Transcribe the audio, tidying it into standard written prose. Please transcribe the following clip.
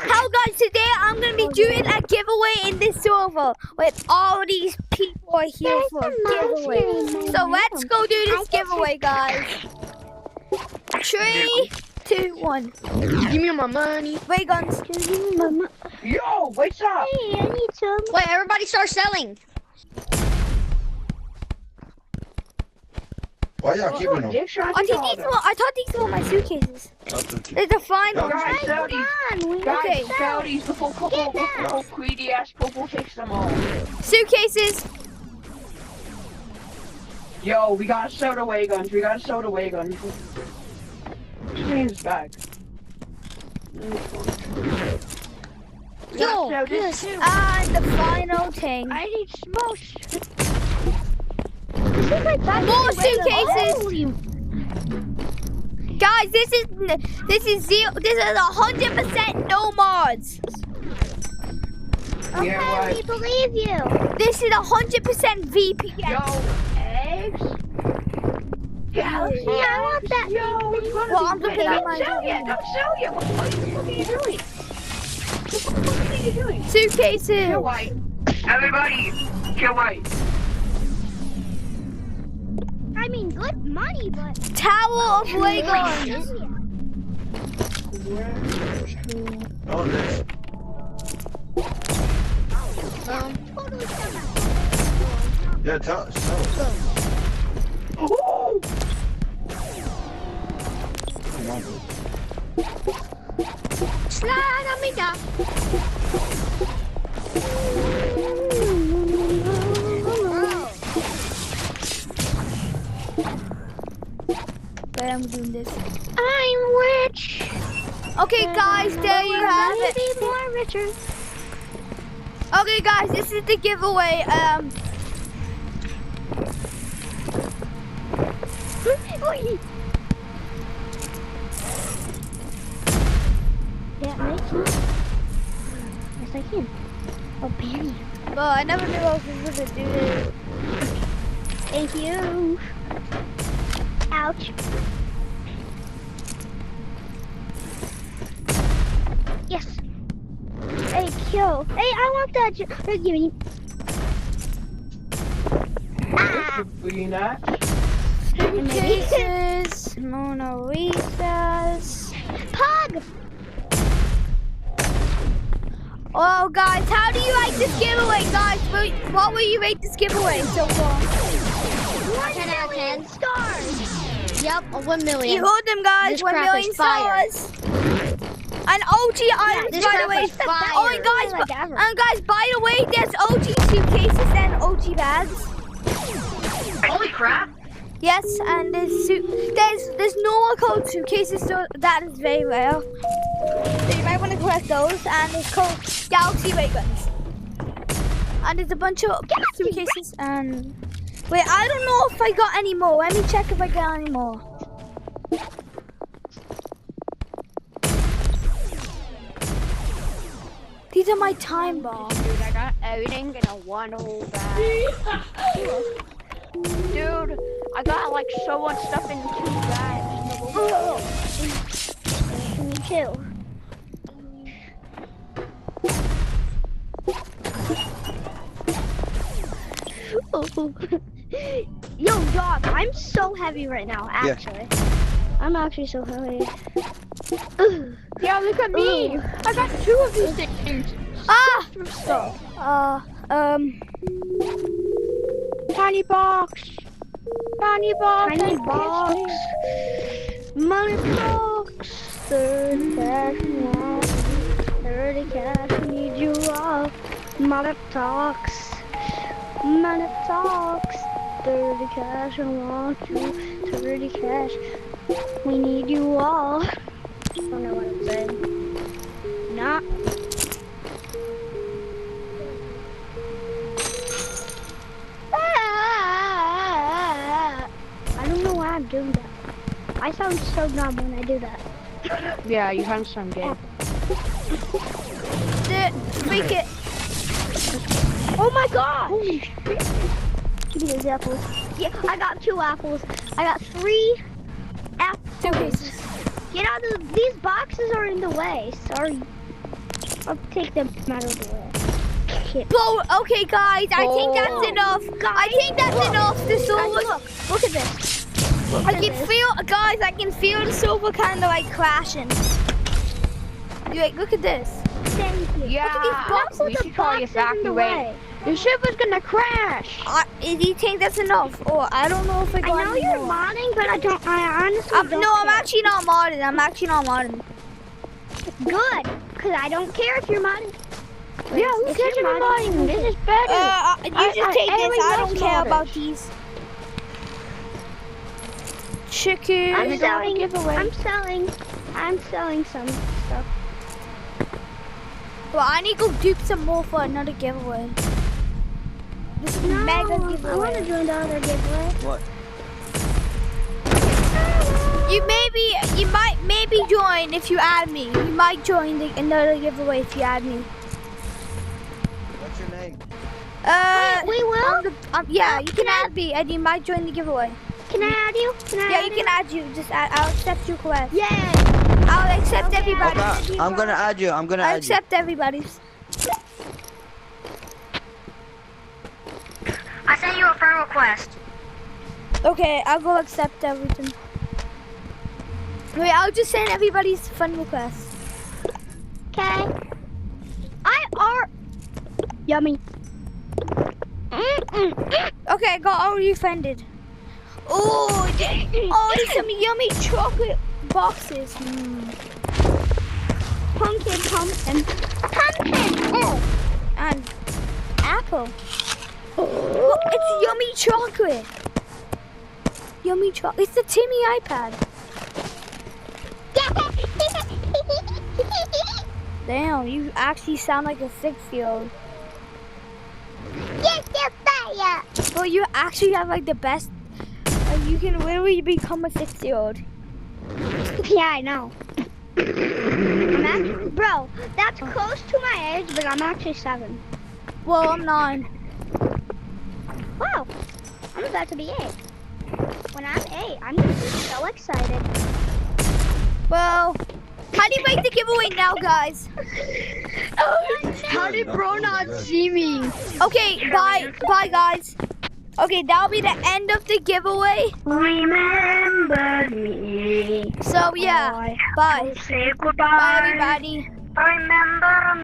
How guys, today I'm gonna be doing a giveaway in this server with all these people are here for a giveaway. So let's go do this giveaway, guys. 3, 2, 1. Give me my money. Ray guns. Yo, what's up? Hey, I need some. Wait, everybody start selling. Why y'all keeping them? I thought these were my suitcases. It's a fine one. Guys, sell Okay. these. Sell these before greedy ass Popo takes them all. Suitcases. Yo, we gotta sell the way guns. We gotta sell the way guns. His bag. Yo, sell this too. And the final thing. I need smokes. More suitcases. Guys, this is 100% no mods. Okay, Yeah, we believe you. This is 100% VPN. Yo, eggs. Galaxy. Hey, I want that. Yo, it's gonna Well, be I'm looking great. at my Don't sell yet. Don't sell yet. What are you doing? What are you doing? Suitcases. Kill white. Everybody, kill white. I mean, good money, but. Tower of Legos. Oh, this. Totally somehow. Yeah, tell. Ooh. Come on. Slide on me down. But I'm doing this. I'm rich. Okay, guys, there you have Be it. more richer. Okay, guys, this is the giveaway. Yeah, makes sense. Yes, I can. Oh, Benny. But I never knew I was gonna do this. Thank you. Ouch. Yes. Hey, kill. Hey, I want that. Hey, give me. Ah. Really not. Suitcases, Mona Lisas. Pug. Oh, guys, how do you rate this giveaway, guys? What will you rate this giveaway so far? 1 out of 10 stars. Yep, a 1 million. You heard them, guys. This 1 crap million is fire. stars. And OG items, this by the crap way. is fire. Oh, and guys, by the way, there's OG suitcases and OG bags. Holy crap. Yes, and there's normal code suitcases, so that is very rare. So you might want to collect those. And there's called Galaxy Ray Guns. And there's a bunch of suitcases and wait, I don't know if I got any more. Let me check if I got any more. These are my time bombs. Dude, I got everything in a one whole bag. Dude, I got like so much stuff in 2 bags. Me too. Yo, dog, I'm so heavy right now, actually. I'm actually so heavy. Yeah, look at me. I got 2 of these things. Ah! Stuff. Tiny box. Tiny box. Tiny box. Money box. 30 cash, wow. 30 cash, need you all. Money talks. Money talks. 30 cash, I want you. 30 cash, we need you all. I don't know what I'm saying. Nah. I don't know why I'm doing that. I sound so dumb when I do that. Yeah, you have some game. Freak it. Oh my god! Holy shit. Give me those apples. Yeah, I got 2 apples. I got 3 apples. Suitcases. Get out of these boxes are in the way. Sorry. I'll take the metal door. Shit. Bro, okay, guys, I think that's enough. I think that's enough. The Guys, silver. look at this. I can feel, guys. I can feel the silver kind of like crashing. Wait, look at this. Thank you. Yeah, we should probably evacuate. The ship is gonna crash. Do you think that's enough? Or I don't know if I I got know any you're more. modding, but I honestly don't No, I'm care. actually not modding. I'm actually not modding. Good, because I don't care if you're modding. Yeah, who If cares you're about mine? This is better. You just take this. I don't care modders. about these. Chicken. I'm doing a selling. giveaway. I'm selling some stuff. Well, I need to go dupe some more for another giveaway. This is mega I want to giveaway. join the other giveaway. What? You might maybe join if you add me. You might join another giveaway if you add me. What's your name? We will? Yeah, you can add me and you might join the giveaway. Can I add you? Yeah, you can add you. Just I'll accept your request. Yeah. I'll accept Okay, everybody. Okay, I'm gonna add you. I'm gonna I add you. accept everybody's. I sent you a friend request. Okay, I'll go accept everything. Wait, I'll just send everybody's friend request. Okay. Yummy. Okay, I got all refunded. Oh, there's some yummy chocolate boxes. Pumpkin. Oh, and apple. Oh, it's yummy chocolate. Yummy chocolate. It's the Timmy iPad. Damn, you actually sound like a 6-year-old. Well, you actually have like the best. You can literally become a 6-year-old. Yeah, I know. Bro, that's close to my age, but I'm actually 7. Well, I'm 9. Wow, I'm about to be 8. When I'm 8, I'm gonna be so excited. Well, how do you make the giveaway now, guys? How did bro not see me? Okay, bye, guys. Okay, that'll be the end of the giveaway. Remember me. So yeah, bye. Say Bye, goodbye. everybody. Remember